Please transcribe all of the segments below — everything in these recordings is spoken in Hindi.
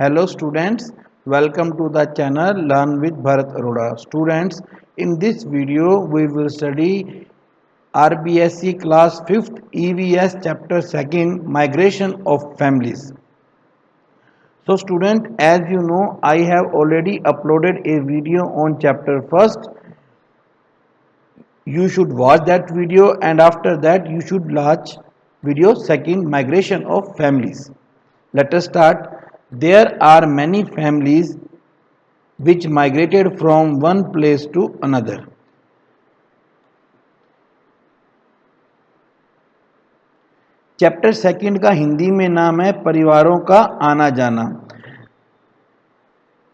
Hello students, welcome to the channel Learn with Bharat Arora. Students, in this video we will study RBSc class 5th EVS chapter 2nd Migration of Families. So student, as you know, I have already uploaded a video on chapter 1st. You should watch that video and after that you should watch video 2nd Migration of Families. Let us start. There are many families which migrated from one place to another. Chapter second का हिंदी में नाम है परिवारों का आना जाना।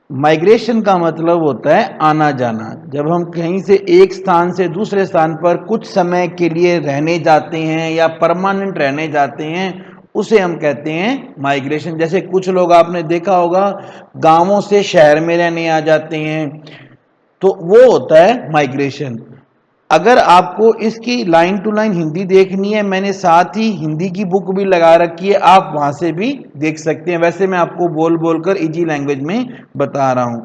माइग्रेशन का मतलब होता है आना जाना। जब हम कहीं से एक स्थान से दूसरे स्थान पर कुछ समय के लिए रहने जाते हैं या परमानेंट रहने जाते हैं, उसे हम कहते हैं माइग्रेशन। जैसे कुछ लोग आपने देखा होगा गांवों से शहर में रहने आ जाते हैं, तो वो होता है माइग्रेशन। अगर आपको इसकी लाइन टू लाइन हिंदी देखनी है, मैंने साथ ही हिंदी की बुक भी लगा रखी है, आप वहां से भी देख सकते हैं। वैसे मैं आपको बोल बोलकर इजी लैंग्वेज में बता रहा हूं।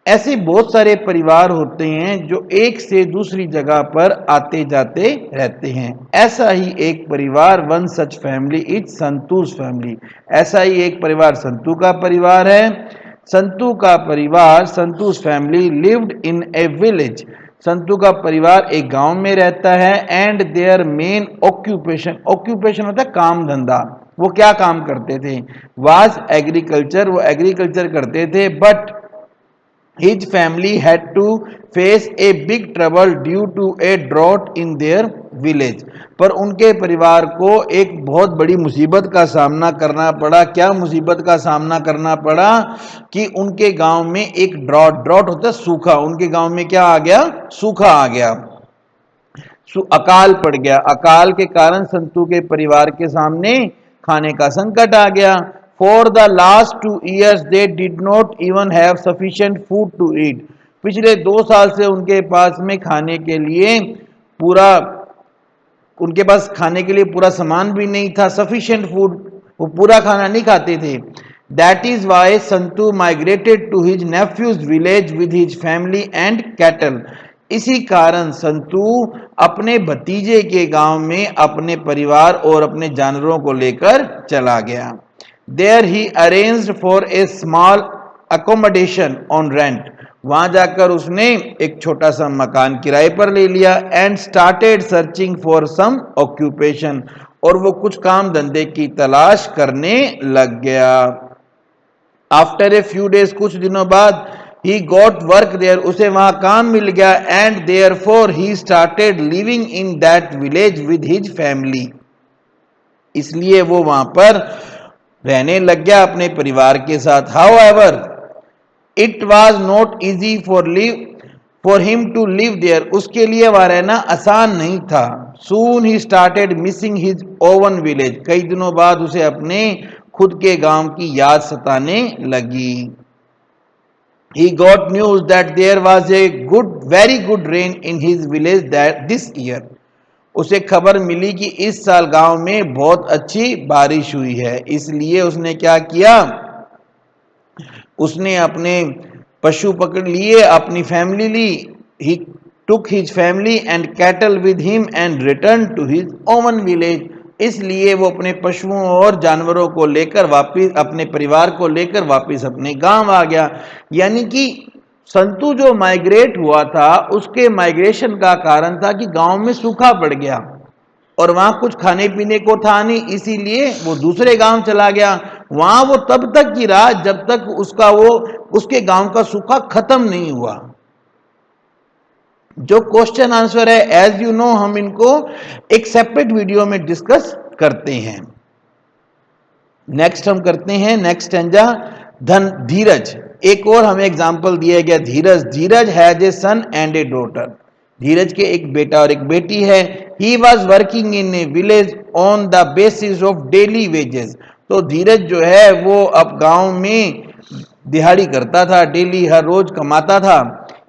ऐसे बहुत सारे परिवार होते हैं जो एक से दूसरी जगह पर आते जाते रहते हैं। ऐसा ही एक परिवार, one such family is Santu's family. ऐसा ही एक परिवार संतू का परिवार है। संतू का परिवार, Santu's family lived in a village. Santu का परिवार एक गांव में रहता है। And their main occupation, occupation होता है काम धंधा। वो क्या काम करते थे? वाज एग्रीकल्चर, वो एग्रीकल्चर करते थे। But his family had to face a big trouble due to a drought in their village. पर उनके परिवार को एक बहुत बड़ी मुसीबत का सामना करना पड़ा। क्या मुसीबत का सामना करना पड़ा? कि उनके गांव में एक ड्रॉट होता है सूखा। उनके गांव में क्या आ गया? सूखा आ गया, अकाल पड़ गया। अकाल के कारण संतू के परिवार के सामने खाने का संकट आ गया। For the last 2 years they did not even have sufficient food to eat. पिछले 2 साल से उनके पास में खाने के लिए पूरा सामान भी नहीं था, सफिशिएंट फूड, वो पूरा खाना नहीं खाते थे। That is why Santu migrated to his nephew's village with his family and cattle. इसी कारण संतू अपने भतीजे के गांव में अपने परिवार और अपने जानवरों को लेकर चला गया। There he arranged for a small accommodation on rent. वहां जाकर उसने एक छोटा सा मकान किराए पर ले लिया। And started searching for some occupation. और वो कुछ काम धंधे की तलाश करने लग गया। After a few days, कुछ दिनों बाद, he got work there. उसे वहां काम मिल गया। And therefore he started living in that village with his family. इसलिए वो वहां पर रहने लग गया अपने परिवार के साथ। However, it was not easy for him to live there. उसके लिए वहां रहना आसान नहीं था। Soon he started missing his own village. कई दिनों बाद उसे अपने खुद के गांव की याद सताने लगी। He got news that there was a very good rain in his village this year. उसे खबर मिली कि इस साल गांव में बहुत अच्छी बारिश हुई है। इसलिए उसने क्या किया? उसने अपने पशु पकड़ लिए, अपनी फैमिली ली। He took his family and cattle with him and returned to his own village. इसलिए वो अपने पशुओं और जानवरों को लेकर वापस, अपने परिवार को लेकर वापस अपने गांव आ गया। यानी कि संतू जो माइग्रेट हुआ था, उसके माइग्रेशन का कारण था कि गांव में सूखा पड़ गया और वहां कुछ खाने पीने को था नहीं, इसीलिए वो दूसरे गांव चला गया। वहां वो तब तक की रहा जब तक उसके गांव का सूखा खत्म नहीं हुआ। जो क्वेश्चन आंसर है, एज यू नो, हम इनको एक सेपरेट वीडियो में डिस्कस करते हैं। नेक्स्ट हम करते हैं नेक्स्ट स्टैंजा, धीरज। एक और हमें एग्जांपल दिया गया, Dheeraj. Dheeraj has a son and a daughter. Dheeraj के एक बेटा और एक बेटी है। He was working in a village on the basis of daily wages. तो धीरज जो है वो अब गांव में दिहाड़ी करता था, डेली हर रोज कमाता था।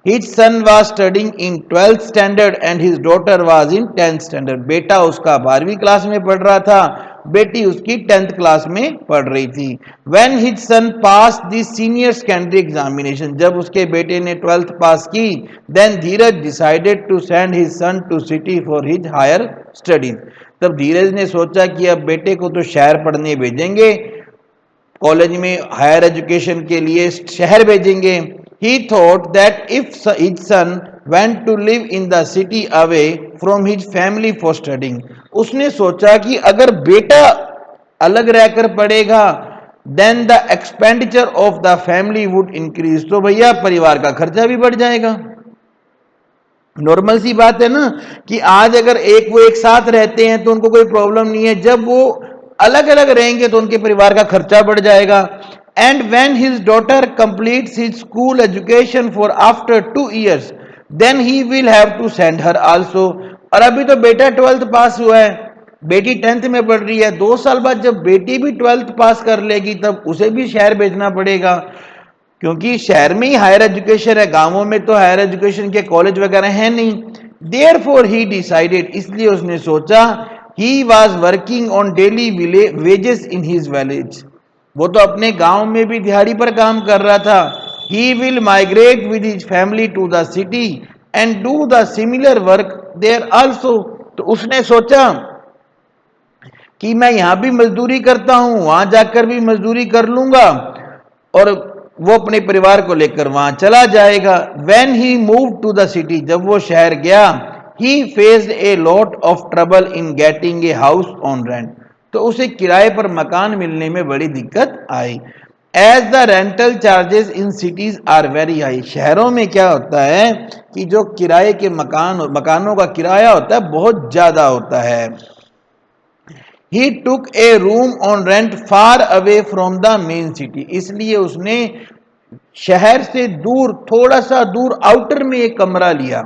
His son was studying in 12th standard and his daughter was in 10th standard. बेटा उसका 12वीं क्लास में पढ़ रहा था बेटी उसकी 10th क्लास में पढ़ रही थी। When his son passed the senior secondary examination, जब उसके बेटे ने 12th पास की, then Dheeraj decided to send his son to city for his higher studies, तब धीरज ने सोचा कि अब बेटे को तो शहर पढ़ने भेजेंगे, कॉलेज में हायर एजुकेशन के लिए शहर भेजेंगे। He thought that if his son went to live in the city away from his family for studying, उसने सोचा कि अगर बेटा अलग रहकर पढ़ेगा then the expenditure of the family would increase, तो भैया परिवार का खर्चा भी बढ़ जाएगा। नॉर्मल सी बात है ना कि आज अगर वो एक साथ रहते हैं तो उनको कोई प्रॉब्लम नहीं है, जब वो अलग अलग रहेंगे तो उनके परिवार का खर्चा बढ़ जाएगा। And when his daughter completes his school education for after 2 years, then he will have to send her also, और अभी तो बेटा 12th पास हुआ है, बेटी 10th में पढ़ रही है, 2 साल बाद जब बेटी भी 12th पास कर लेगी तब उसे भी शहर भेजना पड़ेगा, क्योंकि शहर में ही हायर एजुकेशन है, गांवों में तो हायर एजुकेशन के कॉलेज वगैरह है नहीं। देयरफॉर ही डिसाइडेड, इसलिए उसने सोचा, he was working on daily wages in his village, वो तो अपने गांव में भी दिहाड़ी पर काम कर रहा था। He will migrate with his family to the city and do the similar work there also, तो उसने सोचा कि मैं यहां भी मजदूरी करता हूं, वहां जाकर भी मजदूरी कर लूंगा, और वो अपने परिवार को लेकर वहां चला जाएगा। When he moved to the city, जब वो शहर गया, he faced a lot of trouble in getting a house on rent, तो उसे किराए पर मकान मिलने में बड़ी दिक्कत आई। As the rental charges in cities are very high, शहरों में क्या होता है कि जो किराए के मकानों का किराया होता है बहुत ज्यादा होता है। He took a room on rent far away from the main city, इसलिए उसने शहर से दूर, थोड़ा सा दूर आउटर में एक कमरा लिया।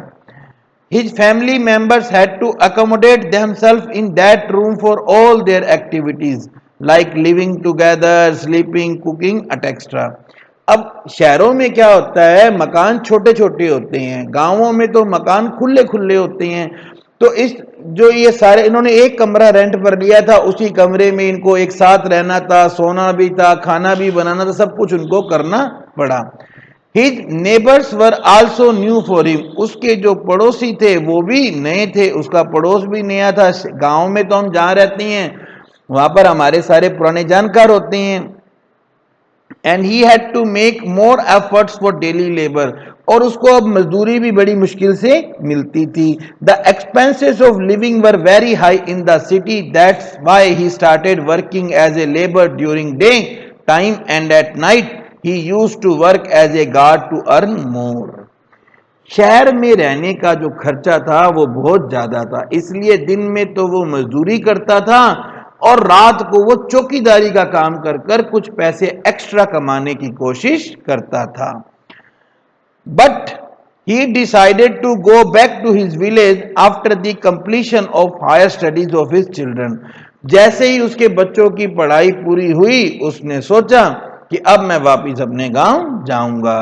His family members had to accommodate themselves in that room for all their activities like living together, sleeping, cooking, etc. अब शहरों में क्या होता है, मकान छोटे छोटे होते हैं, गांवों में तो मकान खुले खुले होते हैं, तो इस जो ये सारे इन्होंने एक कमरा रेंट पर लिया था, उसी कमरे में इनको एक साथ रहना था, सोना भी था, खाना भी बनाना था, सब कुछ उनको करना पड़ा। His neighbors were also new for him, उसके जो पड़ोसी थे वो भी नए थे, उसका पड़ोस भी नया था। गांव में तो हम जहां रहते हैं वहां पर हमारे सारे पुराने जानकार होते हैं। And he had to make more efforts for daily labor, और उसको अब मजदूरी भी बड़ी मुश्किल से मिलती थी। The expenses of living were very high in the city, that's why he started working as a labor during day time, and at night he used to work as a guard to earn more. शहर में रहने का जो खर्चा था वो बहुत ज्यादा था, इसलिए दिन में तो वो मजदूरी करता था और रात को वो चौकीदारी का काम कर कर कुछ पैसे एक्स्ट्रा कमाने की कोशिश करता था। But he decided to go back to his village after the completion of higher studies of his children. जैसे ही उसके बच्चों की पढ़ाई पूरी हुई, उसने सोचा कि अब मैं वापिस अपने गांव जाऊंगा।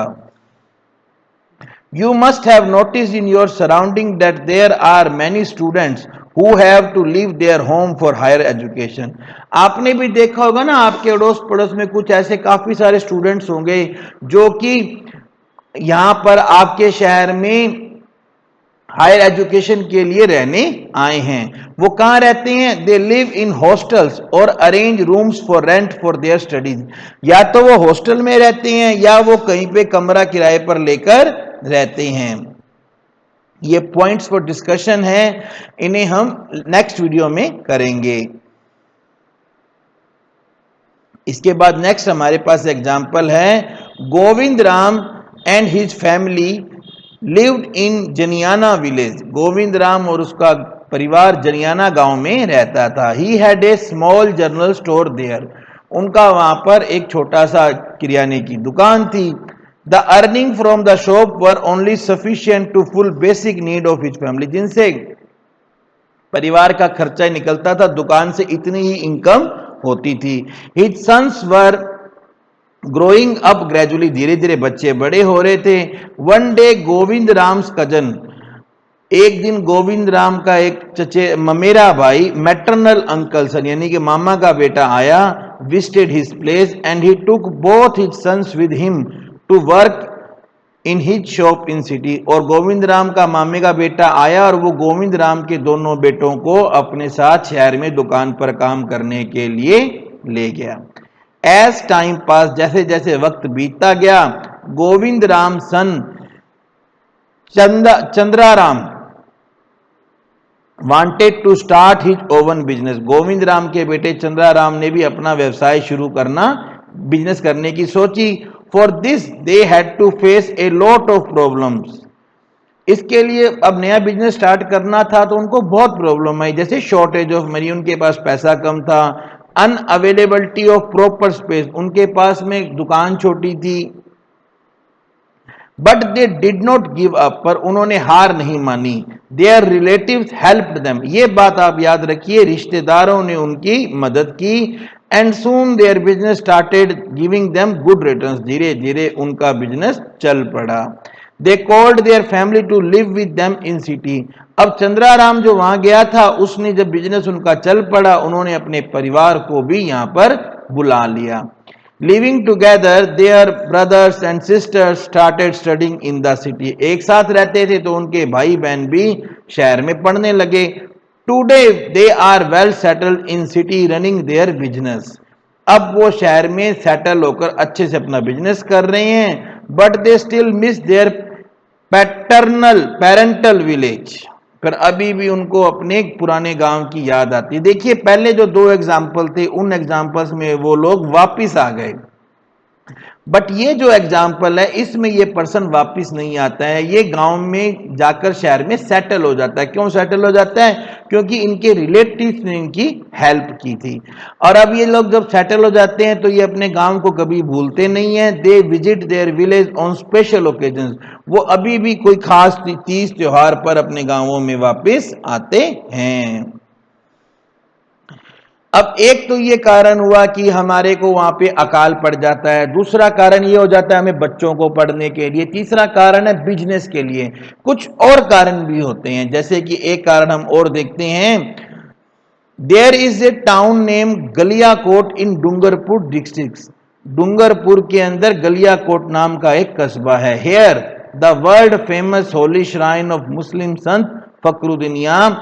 You must have noticed in your surrounding that there are many students who have to leave their home for higher education. आपने भी देखा होगा ना, आपके अड़ोस पड़ोस में कुछ ऐसे काफी सारे स्टूडेंट्स होंगे जो कि यहां पर आपके शहर में हायर एजुकेशन के लिए रहने आए हैं। वो कहाँ रहते हैं? दे लिव इन हॉस्टल्स और arrange rooms for rent for their studies. या तो वो हॉस्टल में रहते हैं या वो कहीं पे कमरा किराए पर लेकर रहते हैं। ये पॉइंट्स फॉर डिस्कशन है, इन्हें हम नेक्स्ट वीडियो में करेंगे। इसके बाद नेक्स्ट हमारे पास एग्जाम्पल है, Govind Ram and his family lived in Janiyana village. Govind Ram और उसका परिवार जनियाना गांव में रहता था। He had a small general store there. उनका वहां पर एक छोटा सा किराने की दुकान थी। The earning from the shop were only sufficient to full basic need of his family. जिनसे परिवार का खर्चा निकलता था, दुकान से इतनी ही इनकम होती थी। His sons were growing up gradually. धीरे धीरे बच्चे बड़े हो रहे थे। One day Govind Ram's cousin, एक दिन गोविंद राम का एक चचे ममेरा भाई मैटरनल अंकल सन यानी कि मामा का बेटा आया, visited his place and he took both his sons with him to work in his shop in city. और गोविंद राम का मामे का बेटा आया और वो गोविंद राम के दोनों बेटों को अपने साथ शहर में दुकान पर काम करने के लिए ले गया। एज टाइम पास, जैसे जैसे वक्त बीतता गया, Govind Ram son Chandraram wanted to start his own business. Govind Ram के बेटे चंद्राराम ने भी अपना व्यवसाय शुरू करना, बिजनेस करने की सोची। For this they had to face a lot of problems. इसके लिए अब नया बिजनेस स्टार्ट करना था तो उनको बहुत प्रॉब्लम आई, जैसे शॉर्टेज ऑफ मनी, उनके पास पैसा कम था, अनअवेलेबिलिटी ऑफ प्रॉपर स्पेस, उनके पास में दुकान छोटी थी, but they did not give up, पर उन्होंने हार नहीं मानी। देयर रिलेटिव्स हेल्प्ड देम, ये बात आप याद रखिए, रिश्तेदारों ने उनकी मदद की। And soon their business started giving them good returns, धीरे धीरे उनका बिजनेस चल पड़ा। They called their family to live with them in city. अब चंद्राराम जो वहां गया था, उसने जब बिजनेस उनका चल पड़ा, उन्होंने अपने परिवार को भी यहां पर बुला लिया। Living together their brothers and sisters started studying in the city. एक साथ रहते थे तो उनके भाई बहन भी शहर में पढ़ने लगे। Today they are well settled in city running their business. अब वो शहर में सेटल होकर अच्छे से अपना बिजनेस कर रहे हैं, but they still miss their parental village. पर अभी भी उनको अपने पुराने गांव की याद आती है। देखिए पहले जो दो एग्जाम्पल थे, उन एग्जाम्पल्स में वो लोग वापिस आ गए, बट ये जो एग्जाम्पल है इसमें ये पर्सन वापिस नहीं आता है, ये गांव में जाकर शहर में सेटल हो जाता है। क्यों सेटल हो जाता है? क्योंकि इनके रिलेटिव्स ने इनकी हेल्प की थी। और अब ये लोग जब सेटल हो जाते हैं तो ये अपने गांव को कभी भूलते नहीं है। They visit their village on special occasion, वो अभी भी कोई खास तीज त्योहार पर अपने गांवों में वापिस आते हैं। अब एक तो ये कारण हुआ कि हमारे को वहां पे अकाल पड़ जाता है, दूसरा कारण ये हो जाता है हमें बच्चों को पढ़ने के लिए, तीसरा कारण है बिजनेस के लिए। कुछ और कारण भी होते हैं, जैसे कि एक कारण हम और देखते हैं। There is a town name Galiyakot in Dungarpur district. Dungarpur के अंदर गलियाकोट नाम का एक कस्बा है। Here the world famous holy shrine of Muslim sant Fakhruddin.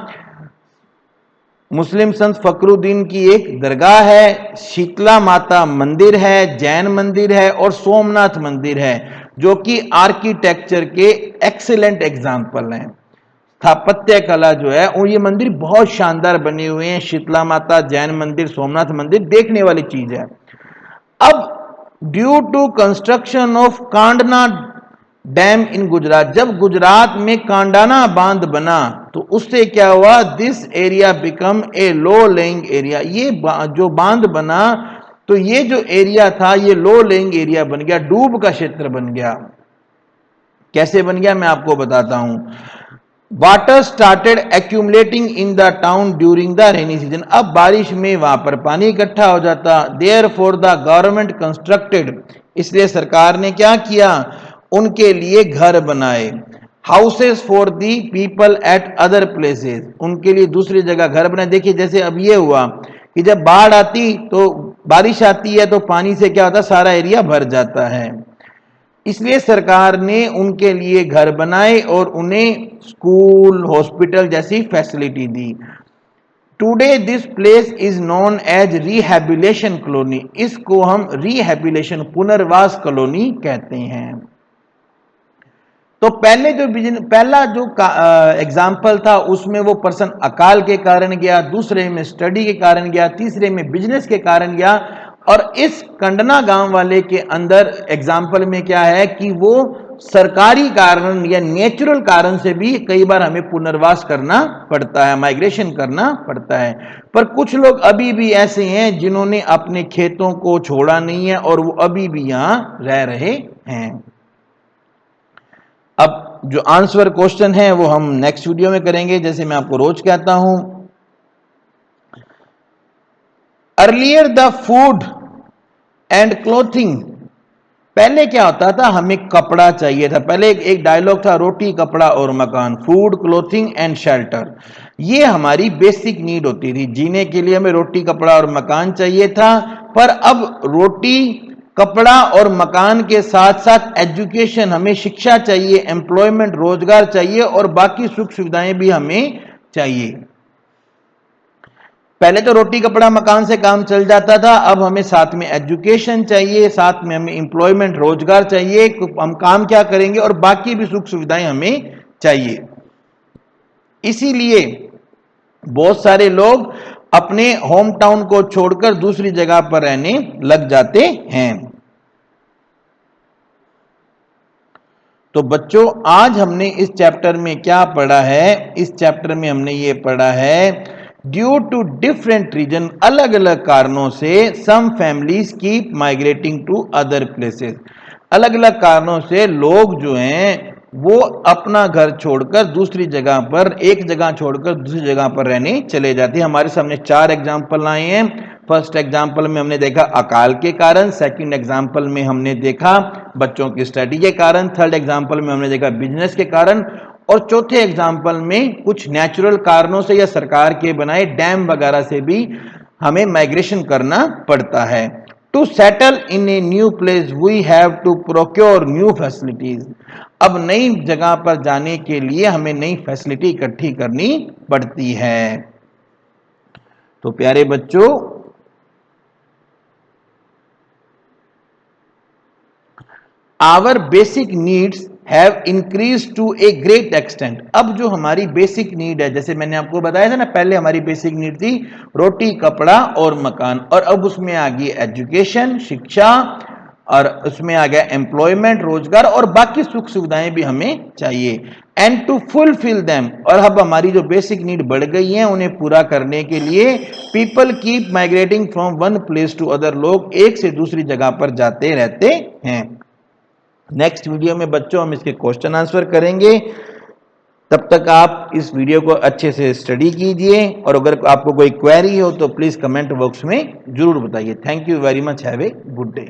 मुस्लिम संत फकरुद्दीन की एक दरगाह है, शीतला माता मंदिर है, जैन मंदिर है और सोमनाथ मंदिर है, जो कि आर्किटेक्चर के एक्सीलेंट एग्जाम्पल हैं। स्थापत्य कला जो है, और ये मंदिर बहुत शानदार बने हुए हैं। शीतला माता, जैन मंदिर, सोमनाथ मंदिर देखने वाली चीज है। अब due to construction of Kandana dam in Gujarat, जब गुजरात में कांडाना बांध बना तो उससे क्या हुआ, this area become a low laying area. ये जो बांध बना तो ये जो एरिया था ये लो लेइंग एरिया बन गया, डूब का क्षेत्र बन गया। कैसे बन गया मैं आपको बताता हूं। Water started accumulating in the town during the rainy season. अब बारिश में वहां पर पानी इकट्ठा हो जाता। Therefore the government constructed, इसलिए सरकार ने क्या किया, उनके लिए घर बनाए। Houses for the people at other places, उनके लिए दूसरी जगह घर बनाए। देखिए जैसे अब ये हुआ कि जब बाढ़ आती तो बारिश आती है तो पानी से क्या होता, सारा एरिया भर जाता है। इसलिए सरकार ने उनके लिए घर बनाए और उन्हें स्कूल, हॉस्पिटल जैसी फैसिलिटी दी। Today this place is known as rehabilitation colony. इसको हम रिहैबिलिटेशन, पुनर्वास कॉलोनी कहते हैं। तो पहला जो एग्जाम्पल था उसमें वो पर्सन अकाल के कारण गया, दूसरे में स्टडी के कारण गया, तीसरे में बिजनेस के कारण गया। और इस कंडना गांव वाले के अंदर एग्जाम्पल में क्या है कि वो सरकारी कारण या नेचुरल कारण से भी कई बार हमें पुनर्वास करना पड़ता है, माइग्रेशन करना पड़ता है। पर कुछ लोग अभी भी ऐसे हैं जिन्होंने अपने खेतों को छोड़ा नहीं है और वो अभी भी यहां रह रहे हैं। अब जो आंसर क्वेश्चन है वो हम नेक्स्ट वीडियो में करेंगे, जैसे मैं आपको रोज कहता हूं। Earlier the food and clothing पहले क्या होता था, हमें कपड़ा चाहिए था, पहले एक डायलॉग था, रोटी कपड़ा और मकान, फूड क्लोथिंग एंड शेल्टर। ये हमारी बेसिक नीड होती थी, जीने के लिए हमें रोटी कपड़ा और मकान चाहिए था। पर अब रोटी कपड़ा और मकान के साथ साथ एजुकेशन, हमें शिक्षा चाहिए, एम्प्लॉयमेंट रोजगार चाहिए और बाकी सुख सुविधाएं भी हमें चाहिए। पहले तो रोटी कपड़ा मकान से काम चल जाता था, अब हमें साथ में एजुकेशन चाहिए, साथ में हमें एम्प्लॉयमेंट रोजगार चाहिए, हम काम क्या करेंगे और बाकी भी सुख सुविधाएं हमें चाहिए। इसीलिए बहुत सारे लोग अपने होम टाउन को छोड़कर दूसरी जगह पर रहने लग जाते हैं। तो बच्चों, आज हमने इस चैप्टर में क्या पढ़ा है? इस चैप्टर में हमने ये पढ़ा है, ड्यू टू डिफरेंट रीजन, अलग अलग कारणों से some families keep migrating to other places. अलग अलग कारणों से लोग जो हैं वो अपना घर छोड़कर दूसरी जगह पर, एक जगह छोड़कर दूसरी जगह पर रहने चले जाते हैं। हमारे सामने 4 एग्जाम्पल आए हैं। फर्स्ट एग्जाम्पल में हमने देखा अकाल के कारण, सेकंड एग्जाम्पल में हमने देखा बच्चों की स्टडी के कारण, थर्ड एग्जाम्पल में हमने देखा बिजनेस के कारण, और चौथे एग्जाम्पल में कुछ नेचुरल कारणों से या सरकार के बनाए डैम वगैरह से भी हमें माइग्रेशन करना पड़ता है। To settle in a new place we have to procure new facilities. अब नई जगह पर जाने के लिए हमें नई फैसिलिटी इकट्ठी करनी पड़ती है। तो प्यारे बच्चों, our basic needs have increase to a great extent. अब जो हमारी बेसिक नीड है, जैसे मैंने आपको बताया था ना, पहले हमारी बेसिक नीड थी रोटी कपड़ा और मकान, और अब उसमें आ गई एजुकेशन, शिक्षा, और उसमें आ गया एम्प्लॉयमेंट रोजगार, और बाकी सुख सुविधाएं भी हमें चाहिए। एंड टू फुलफिल देम, और अब हमारी जो बेसिक नीड बढ़ गई है, उन्हें पूरा करने के लिए people keep migrating from one place to other. लोग एक से दूसरी जगह पर जाते रहते हैं। नेक्स्ट वीडियो में बच्चों हम इसके क्वेश्चन आंसर करेंगे। तब तक आप इस वीडियो को अच्छे से स्टडी कीजिए, और अगर आपको कोई क्वेरी हो तो प्लीज कमेंट बॉक्स में जरूर बताइए। Thank you very much, have a good day.